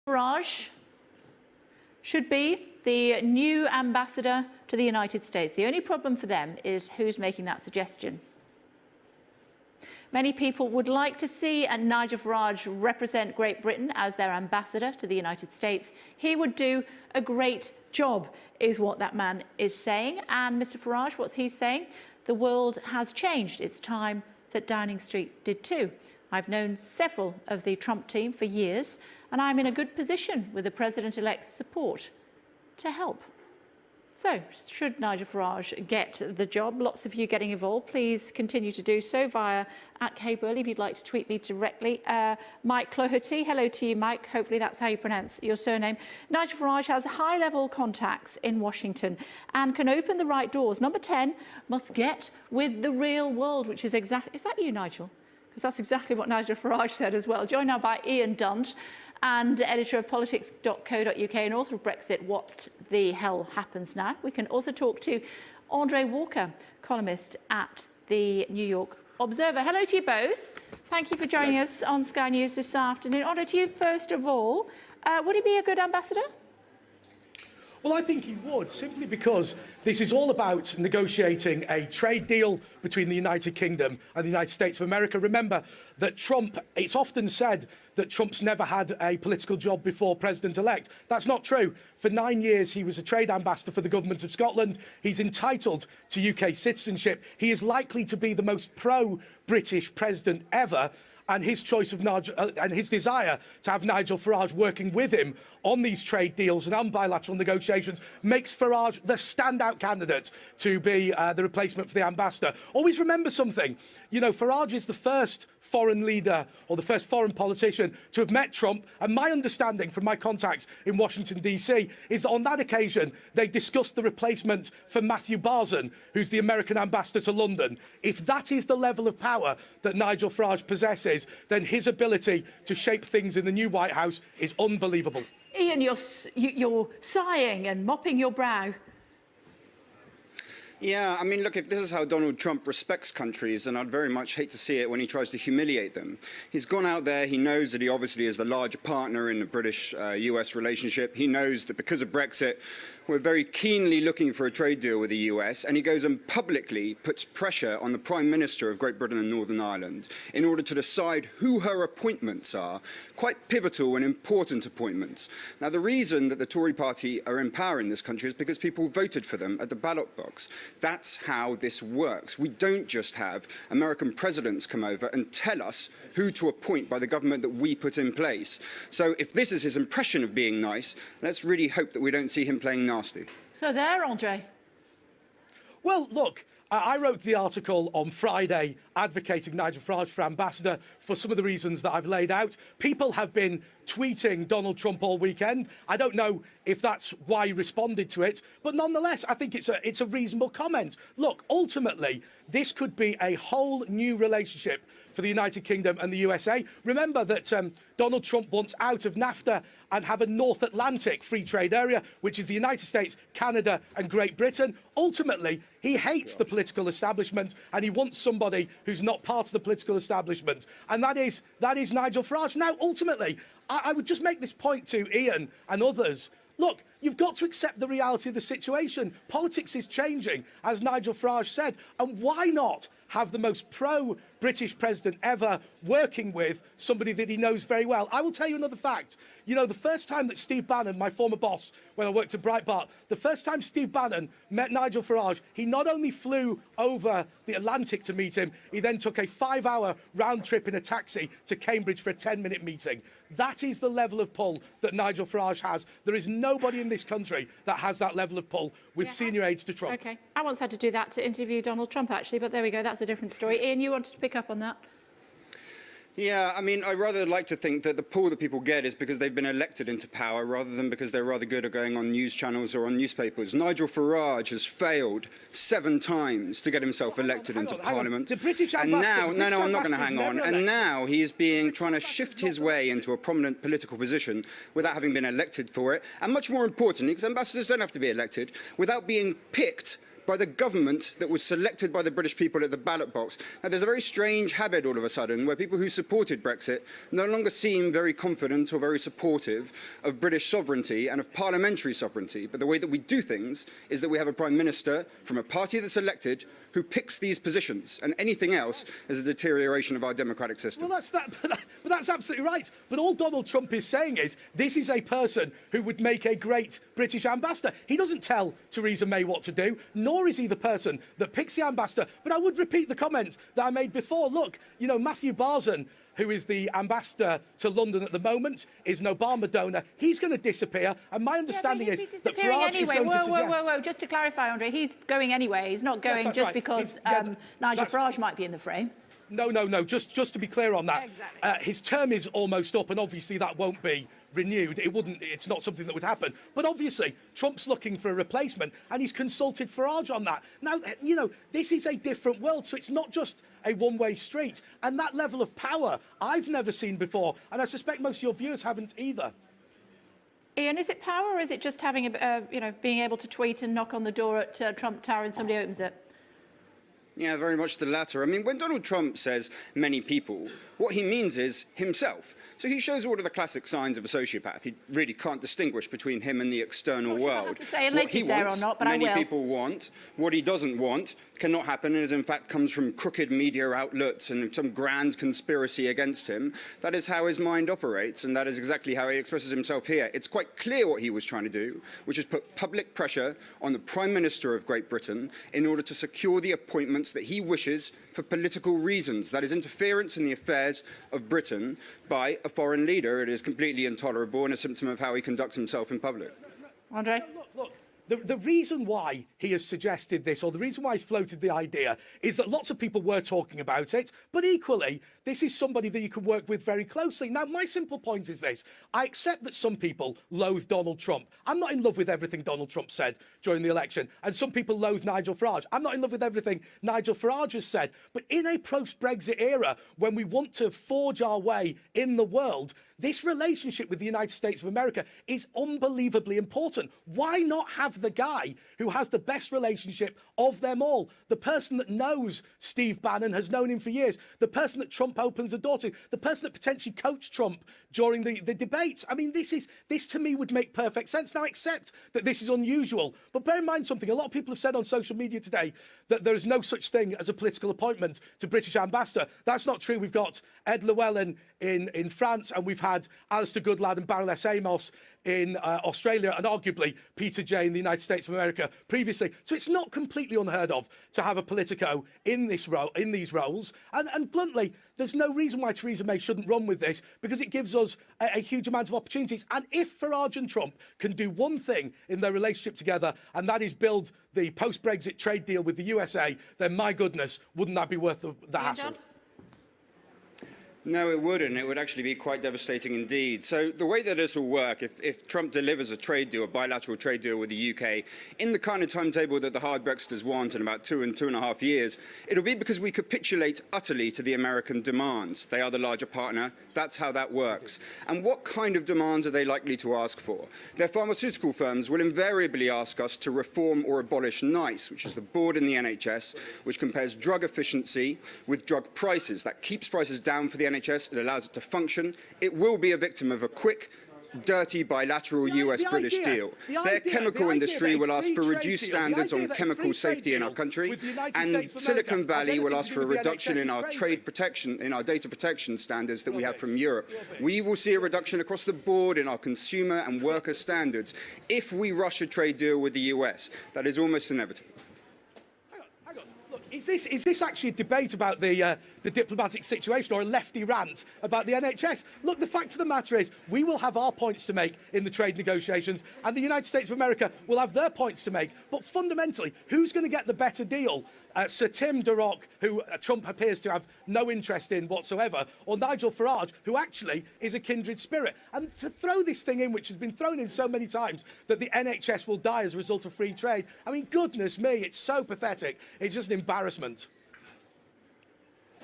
Farage should be the new ambassador to the United States. The only problem for them is who's making that suggestion. Many people would like to see Nigel Farage represent Great Britain as their ambassador to the United States. He would do a great job, is what that man is saying. And Mr. Farage, what's he saying? The world has changed. It's time that Downing Street did too. I've known several of the Trump team for years, and I'm in a good position with the President-elect's support to help. So, should Nigel Farage get the job? Lots of you getting involved. Please continue to do so via @KBurley if you'd like to tweet me directly. Mike Cloherty, hello to you, Mike. Hopefully that's how you pronounce your surname. Nigel Farage has high-level contacts in Washington and can open the right doors. Number 10 must get with the real world, which is exactly... Is that you, Nigel? Because that's exactly what Nigel Farage said as well. Joined now by Ian Dunt, and editor of politics.co.uk and author of Brexit, What the Hell Happens Now. We can also talk to Andre Walker, columnist at the New York Observer. Hello to you both. Thank you for joining us on Sky News this afternoon. Andre, to you first of all, would he be a good ambassador? Well, I think he would, simply because this is all about negotiating a trade deal between the United Kingdom and the United States of America. Remember that Trump, it's often said that Trump's never had a political job before president-elect. That's not true. For 9 years, he was a trade ambassador for the government of Scotland. He's entitled to UK citizenship. He is likely to be the most pro-British president ever. And his choice of and his desire to have Nigel Farage working with him on these trade deals and on bilateral negotiations makes Farage the standout candidate to be the replacement for the ambassador. Always remember something. You know, Farage is the first foreign leader or the first foreign politician to have met Trump. And my understanding from my contacts in Washington, D.C., is that on that occasion, they discussed the replacement for Matthew Barzan, who's the American ambassador to London. If that is the level of power that Nigel Farage possesses, then his ability to shape things in the new White House is unbelievable. Ian, you're sighing and mopping your brow. Yeah, I mean, look, if this is how Donald Trump respects countries, then I'd very much hate to see it when he tries to humiliate them. He's gone out there, he knows that he obviously is the larger partner in the British-US relationship. He knows that because of Brexit, we're very keenly looking for a trade deal with the US, and he goes and publicly puts pressure on the Prime Minister of Great Britain and Northern Ireland in order to decide who her appointments are, quite pivotal and important appointments. Now, the reason that the Tory party are in power in this country is because people voted for them at the ballot box. That's how this works. We don't just have American presidents come over and tell us who to appoint by the government that we put in place. So if this is his impression of being nice, let's really hope that we don't see him playing nasty. So there, Andre. Well, look, I wrote the article on Friday advocating Nigel Farage for ambassador for some of the reasons that I've laid out. People have been tweeting Donald Trump all weekend. I don't know if that's why he responded to it, but nonetheless, I think it's a reasonable comment. Look, ultimately, this could be a whole new relationship for the United Kingdom and the USA. Remember that Donald Trump wants out of NAFTA and have a North Atlantic free trade area, which is the United States, Canada and Great Britain. Ultimately, he hates the political establishment and he wants somebody who's not part of the political establishment. And that is Nigel Farage. Now, ultimately, I would just make this point to Ian and others. Look, you've got to accept the reality of the situation. Politics is changing, as Nigel Farage said. And why not have the most pro-British president ever working with somebody that he knows very well? I will tell you another fact. You know, the first time that Steve Bannon, my former boss, when I worked at Breitbart, the first time Steve Bannon met Nigel Farage, he not only flew over the Atlantic to meet him, he then took a 5-hour round trip in a taxi to Cambridge for a 10-minute meeting. That is the level of pull that Nigel Farage has. There is nobody in this country that has that level of pull with senior aides to Trump. OK. I once had to do that to interview Donald Trump, actually, but there we go. That's a different story. Ian, you wanted to pick up on that? Yeah, I mean, I rather like to think that the pull that people get is because they've been elected into power rather than because they're rather good at going on news channels or on newspapers. Nigel Farage has failed 7 times to get himself elected into Parliament. The British and now, no, I'm not going to hang on. And now he is trying to shift his way into a prominent political position without having been elected for it. And much more importantly, because ambassadors don't have to be elected, without being picked by the government that was selected by the British people at the ballot box. Now, there's a very strange habit all of a sudden where people who supported Brexit no longer seem very confident or very supportive of British sovereignty and of parliamentary sovereignty. But the way that we do things is that we have a Prime Minister from a party that's elected who picks these positions, and anything else is a deterioration of our democratic system. Well, but that's absolutely right. But all Donald Trump is saying is this is a person who would make a great British ambassador. He doesn't tell Theresa May what to do, nor is he the person that picks the ambassador. But I would repeat the comments that I made before. Look, you know, Matthew Barzan, who is the ambassador to London at the moment, is an Obama donor. He's going to disappear. And my understanding is that Farage is going to suggest... Whoa. Just to clarify, Andre, he's going anyway. He's not going just because Nigel Farage might be in the frame. No. Just to be clear on that, exactly. His term is almost up, and obviously that won't be renewed. It's not something that would happen. But obviously, Trump's looking for a replacement, and he's consulted Farage on that. Now, you know, this is a different world, so it's not just a one-way street. And that level of power, I've never seen before, and I suspect most of your viewers haven't either. Ian, is it power, or is it just having being able to tweet and knock on the door at Trump Tower and somebody opens it? Yeah, very much the latter. I mean, when Donald Trump says many people, what he means is himself. So he shows all of the classic signs of a sociopath. He really can't distinguish between him and the external world. What he wants, many people want. What he doesn't want cannot happen, and in fact comes from crooked media outlets and some grand conspiracy against him. That is how his mind operates, and that is exactly how he expresses himself here. It's quite clear what he was trying to do, which is put public pressure on the Prime Minister of Great Britain in order to secure the appointments that he wishes for political reasons. That is interference in the affairs of Britain by a foreign leader. It is completely intolerable and a symptom of how he conducts himself in public. Andre? Look. The reason why he has suggested this, or the reason why he's floated the idea, is that lots of people were talking about it, but equally, this is somebody that you can work with very closely. Now, my simple point is this. I accept that some people loathe Donald Trump. I'm not in love with everything Donald Trump said during the election, and some people loathe Nigel Farage. I'm not in love with everything Nigel Farage has said, but in a post-Brexit era, when we want to forge our way in the world, this relationship with the United States of America is unbelievably important. Why not have the guy who has the best relationship of them all? The person that knows Steve Bannon, has known him for years. The person that Trump opens the door to. The person that potentially coached Trump during the debates. I mean, this to me would make perfect sense. Now, I accept that this is unusual, but bear in mind something. A lot of people have said on social media today that there is no such thing as a political appointment to British ambassador. That's not true. We've got Ed Llewellyn in France, and we've had Alistair Goodlad and Baroness Amos in Australia, and arguably Peter Jay in the United States of America previously. So it's not completely unheard of to have a Politico in these roles. And bluntly, there's no reason why Theresa May shouldn't run with this, because it gives us a huge amount of opportunities. And if Farage and Trump can do one thing in their relationship together, and that is build the post-Brexit trade deal with the USA, then my goodness, wouldn't that be worth the hassle? No, it wouldn't. It would actually be quite devastating indeed. So the way that this will work, if Trump delivers a trade deal, a bilateral trade deal with the UK, in the kind of timetable that the hard Brexiters want in about 2.5 years, it'll be because we capitulate utterly to the American demands. They are the larger partner. That's how that works. And what kind of demands are they likely to ask for? Their pharmaceutical firms will invariably ask us to reform or abolish NICE, which is the board in the NHS, which compares drug efficiency with drug prices. That keeps prices down for the NHS. It allows it to function. It will be a victim of a quick, dirty bilateral US-British deal. Their chemical industry will ask for reduced standards on chemical safety in our country, and Silicon Valley will ask for a reduction in our trade protection, in our data protection standards that we have from Europe. We will see a reduction across the board in our consumer and worker standards if we rush a trade deal with the US. That is almost inevitable. Hang on. Look, is this actually a debate about the diplomatic situation, or a lefty rant about the NHS? Look, the fact of the matter is we will have our points to make in the trade negotiations, and the United States of America will have their points to make. But fundamentally, who's going to get the better deal? Sir Tim Durock, who Trump appears to have no interest in whatsoever, or Nigel Farage, who actually is a kindred spirit. And to throw this thing in, which has been thrown in so many times, that the NHS will die as a result of free trade, I mean, goodness me, it's so pathetic. It's just an embarrassment.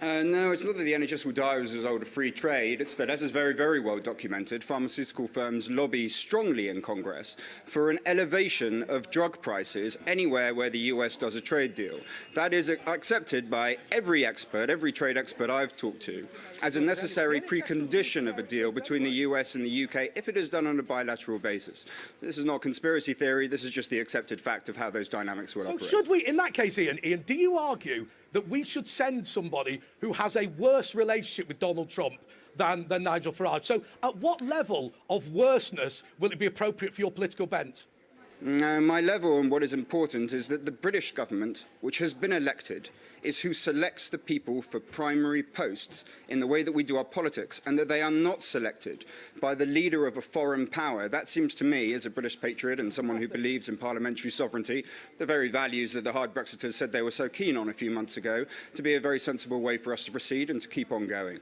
No, it's not that the NHS will die as a result of free trade. It's that, as is very, very well documented, pharmaceutical firms lobby strongly in Congress for an elevation of drug prices anywhere where the US does a trade deal. That is accepted by every expert, every trade expert I've talked to, as a necessary precondition of a deal between the US and the UK if it is done on a bilateral basis. This is not conspiracy theory. This is just the accepted fact of how those dynamics will operate. So should we, in that case, Ian, do you argue that we should send somebody who has a worse relationship with Donald Trump than Nigel Farage? So at what level of worseness will it be appropriate for your political bent? My level and what is important is that the British government, which has been elected, is who selects the people for primary posts in the way that we do our politics, and that they are not selected by the leader of a foreign power. That seems to me, as a British patriot and someone who believes in parliamentary sovereignty, the very values that the hard Brexiters said they were so keen on a few months ago, to be a very sensible way for us to proceed and to keep on going.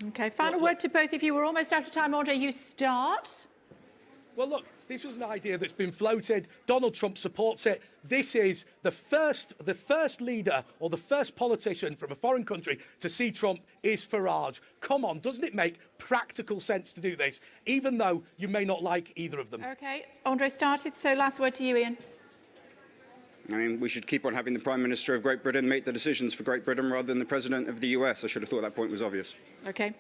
OK, final word to both of you. We're almost out of time. Andre, you start. Well, look, this was an idea that's been floated. Donald Trump supports it. This is the first leader or the first politician from a foreign country to see Trump is Farage. Come on, doesn't it make practical sense to do this, even though you may not like either of them? OK, Andre started, so last word to you, Ian. I mean, we should keep on having the Prime Minister of Great Britain make the decisions for Great Britain rather than the President of the US. I should have thought that point was obvious. OK.